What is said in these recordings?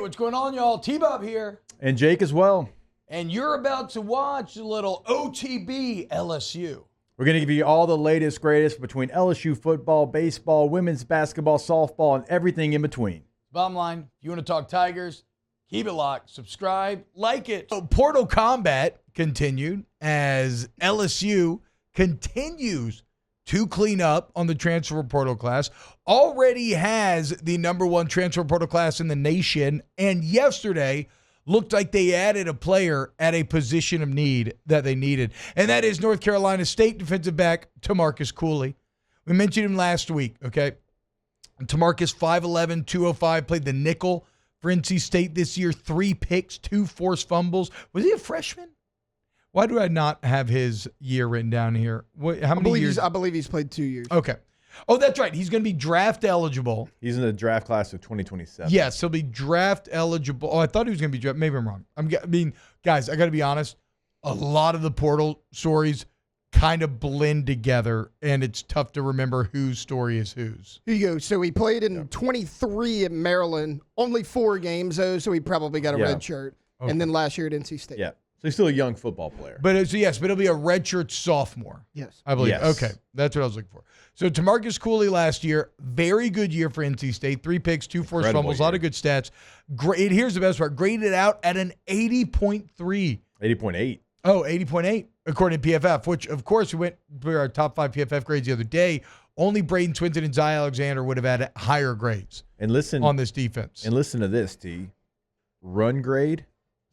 what's going on, y'all? T-Bob here. And Jake as well. And you're about to watch a little OTB LSU. We're going to give you all the latest, greatest between LSU football, baseball, women's basketball, softball, and everything in between. Bottom line, if you want to talk Tigers, keep it locked, subscribe, like it. So Portal Combat continued as LSU continues to clean up on the transfer portal class. Already has the number one transfer portal class in the nation. And yesterday looked like they added a player at a position of need that they needed. And that is North Carolina State defensive back Tamarcus Cooley. We mentioned him last week, okay? Tamarcus, 5'11", 205, played the nickel for NC State this year. 3 picks, 2 forced fumbles. Was he a freshman? Why do I not have his year written down here? How many years? I believe he's played 2 years. Okay. Oh, that's right. He's going to be draft eligible. He's in the draft class of 2027. Yes, he'll be draft eligible. Oh, I thought he was going to be draft. Maybe I'm wrong. I mean, guys, I got to be honest. A lot of the portal stories kind of blend together, and it's tough to remember whose story is whose. Here you go. So he played in 23 at Maryland. Only 4 games, though, so he probably got a red shirt. Okay. And then last year at NC State. Yeah. So he's still a young football player. But it'll be a redshirt sophomore. Yes. I believe. Yes. Okay. That's what I was looking for. So Tamarcus Cooley last year, very good year for NC State. 3 picks, 2 forced fumbles, a lot of good stats. Great. Here's the best part. Graded out at an 80.3. 80.8. Oh, 80.8, according to PFF, which, of course, we went for our top 5 PFF grades the other day. Only Braden Swinton and Zy Alexander would have had higher grades on this defense. And listen to this, T. Run grade,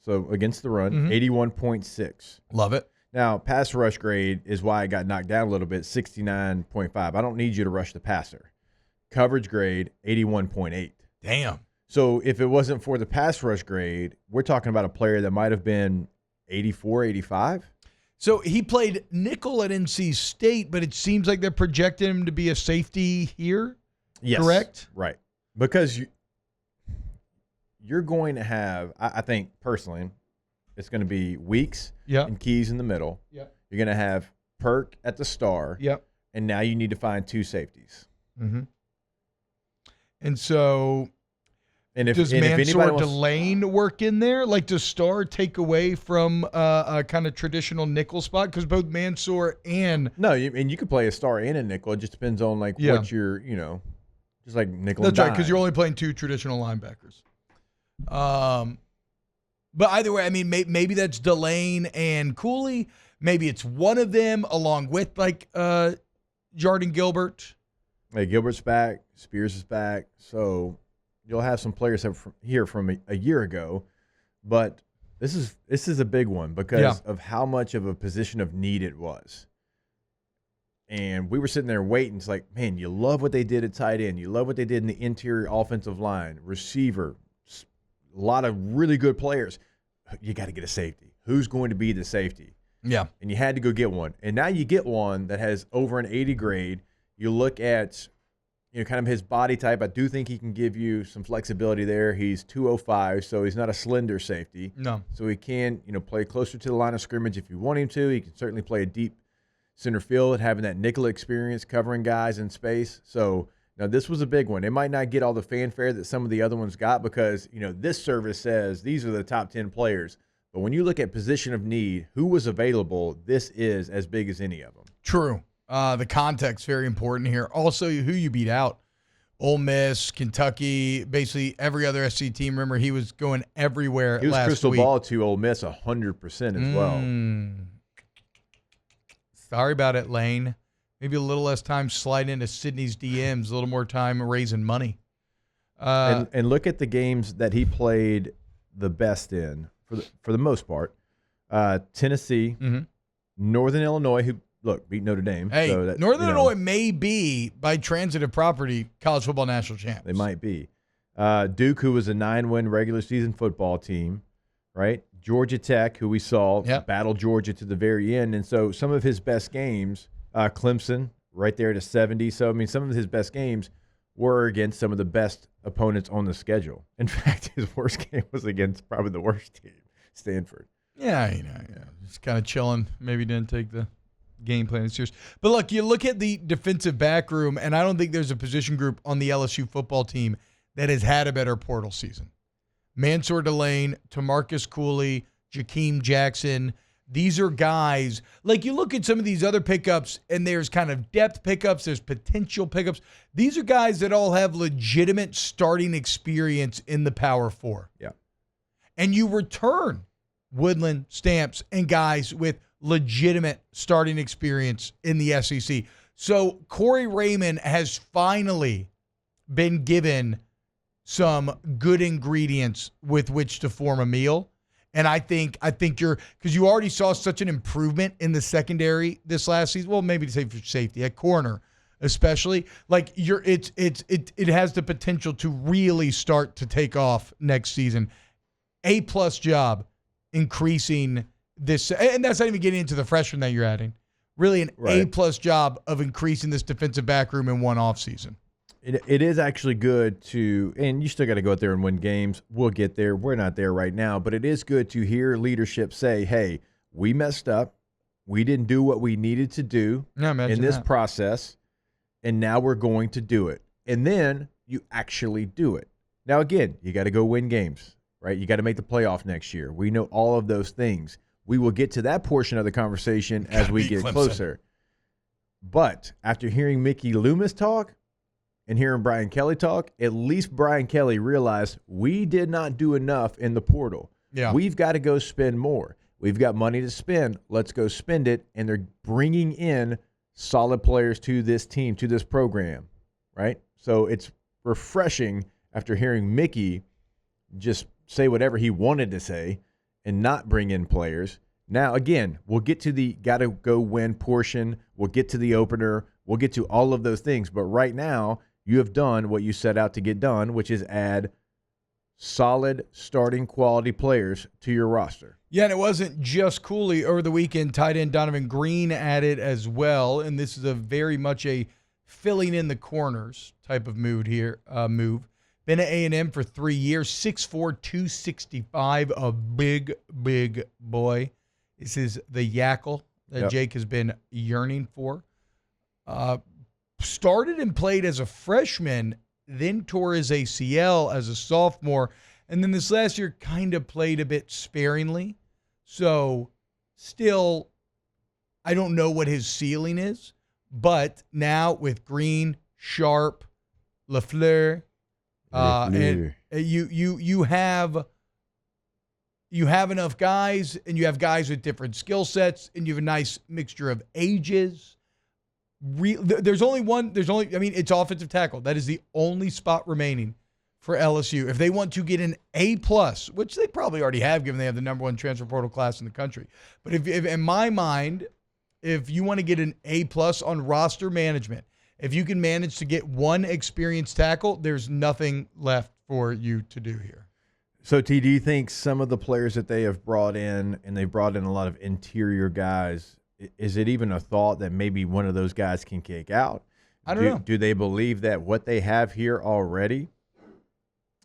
so against the run, 81.6. Love it. Now, pass rush grade is why it got knocked down a little bit, 69.5. I don't need you to rush the passer. Coverage grade, 81.8. Damn. So if it wasn't for the pass rush grade, we're talking about a player that might have been 84, 85. So he played nickel at NC State, but it seems like they're projecting him to be a safety here. Yes. Correct? Right. Because you're going to have, I think personally, it's going to be Weeks and Keys in the middle. Yep. You're going to have Perk at the star. Yep. And now you need to find 2 safeties. Mm-hmm. And so does if Mansour Delane work in there? Like, does Star take away from a kind of traditional nickel spot? Because both Mansour and... No, and you could play a star and a nickel. It just depends on, what you're, just like nickel and dime. That's right, because you're only playing 2 traditional linebackers. But either way, I mean, maybe that's Delane and Cooley. Maybe it's one of them along with, Jordan Gilbert. Hey, Gilbert's back. Spears is back. So... You'll have some players here from a year ago, but this is a big one because of how much of a position of need it was. And we were sitting there waiting. It's like, man, you love what they did at tight end. You love what they did in the interior offensive line, receiver, a lot of really good players. You got to get a safety. Who's going to be the safety? Yeah. And you had to go get one. And now you get one that has over an 80 grade. You look at kind of his body type. I do think he can give you some flexibility there. He's 205, so he's not a slender safety. No. So he can, play closer to the line of scrimmage if you want him to. He can certainly play a deep center field, having that nickel experience, covering guys in space. So now this was a big one. It might not get all the fanfare that some of the other ones got because, this service says these are the top 10 players. But when you look at position of need, who was available, this is as big as any of them. True. The context very important here. Also, who you beat out. Ole Miss, Kentucky, basically every other SC team. Remember, he was going everywhere last week. He was crystal ball to Ole Miss 100% as well. Sorry about it, Lane. Maybe a little less time sliding into Sydney's DMs, a little more time raising money. And look at the games that he played the best in, for the most part. Tennessee, Northern Illinois, who beat Notre Dame. Hey, so that, Northern Illinois may be, by transitive property, college football national champs. They might be. Duke, who was a 9-win regular season football team, right? Georgia Tech, who we saw battle Georgia to the very end. And so some of his best games, Clemson, right there to 70. So, some of his best games were against some of the best opponents on the schedule. In fact, his worst game was against probably the worst team, Stanford. Yeah, just kind of chilling. Maybe didn't take the game plan serious. But look, you look at the defensive back room, and I don't think there's a position group on the LSU football team that has had a better portal season. Mansour Delane, Tamarcus Cooley, Jakeem Jackson. These are guys, like you look at some of these other pickups and there's kind of depth pickups, there's potential pickups. These are guys that all have legitimate starting experience in the Power Four. Yeah. And you return Woodland, Stamps, and guys with legitimate starting experience in the SEC. So Corey Raymond has finally been given some good ingredients with which to form a meal. And I think because you already saw such an improvement in the secondary this last season. Well, maybe to say for safety at corner, especially like it has the potential to really start to take off next season. A+ job increasing this, and that's not even getting into the freshmen that you're adding. Really, an A+ job of increasing this defensive back room in one offseason. It is actually good to, and you still got to go out there and win games. We'll get there. We're not there right now, but it is good to hear leadership say, hey, we messed up. We didn't do what we needed to do in this process, and now we're going to do it. And then you actually do it. Now, again, you got to go win games, right? You got to make the playoff next year. We know all of those things. We will get to that portion of the conversation as we get closer. But after hearing Mickey Loomis talk, and hearing Brian Kelly talk, at least Brian Kelly realized we did not do enough in the portal. Yeah. We've got to go spend more. We've got money to spend. Let's go spend it. And they're bringing in solid players to this team, to this program, right? So it's refreshing after hearing Mickey just say whatever he wanted to say and not bring in players. Now, again, we'll get to the got to go win portion. We'll get to the opener. We'll get to all of those things. But right now, you have done what you set out to get done, which is add solid starting quality players to your roster. Yeah, and it wasn't just Cooley over the weekend. Tight end Donovan Green added as well, and this is a very much a filling in the corners type of mood here. Been at A&M for 3 years, 6'4", 265, a big boy. This is the yackle that Jake has been yearning for. Started and played as a freshman, then tore his ACL as a sophomore, and then this last year kind of played a bit sparingly. So still, I don't know what his ceiling is, but now with Green, Sharp, LaFleur, and you have enough guys, and you have guys with different skill sets, and you have a nice mixture of ages. It's offensive tackle. That is the only spot remaining for LSU. If they want to get an A+, which they probably already have given they have the number one transfer portal class in the country. But if in my mind, if you want to get an A+ on roster management, if you can manage to get one experienced tackle, there's nothing left for you to do here. So, T, do you think some of the players that they have brought in, and they brought in a lot of interior guys, is it even a thought that maybe one of those guys can kick out? I don't know. Do they believe that what they have here already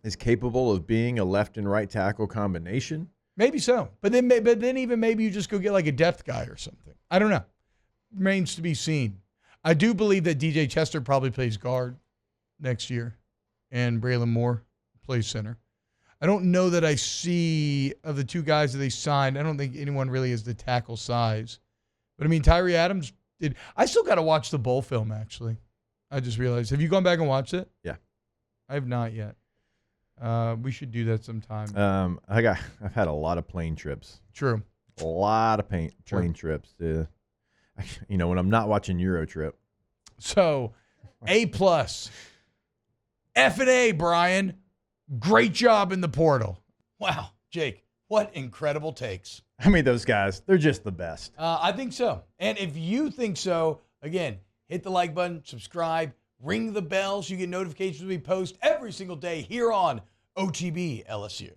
is capable of being a left and right tackle combination? Maybe so. But then even maybe you just go get like a depth guy or something. I don't know. Remains to be seen. I do believe that DJ Chester probably plays guard next year, and Braylon Moore plays center. I don't know that I see, of the two guys that they signed, I don't think anyone really has the tackle size. But, I mean, Tyree Adams did. I still got to watch the bowl film, actually. I just realized. Have you gone back and watched it? Yeah. I have not yet. We should do that sometime. I've had a lot of plane trips. True. A lot of plane trips. When I'm not watching Euro Trip. So, A+. F&A, Brian. Great job in the portal. Wow, Jake, what incredible takes. I mean, those guys, they're just the best. I think so. And if you think so, again, hit the like button, subscribe, ring the bell so you get notifications when we post every single day here on OTB LSU.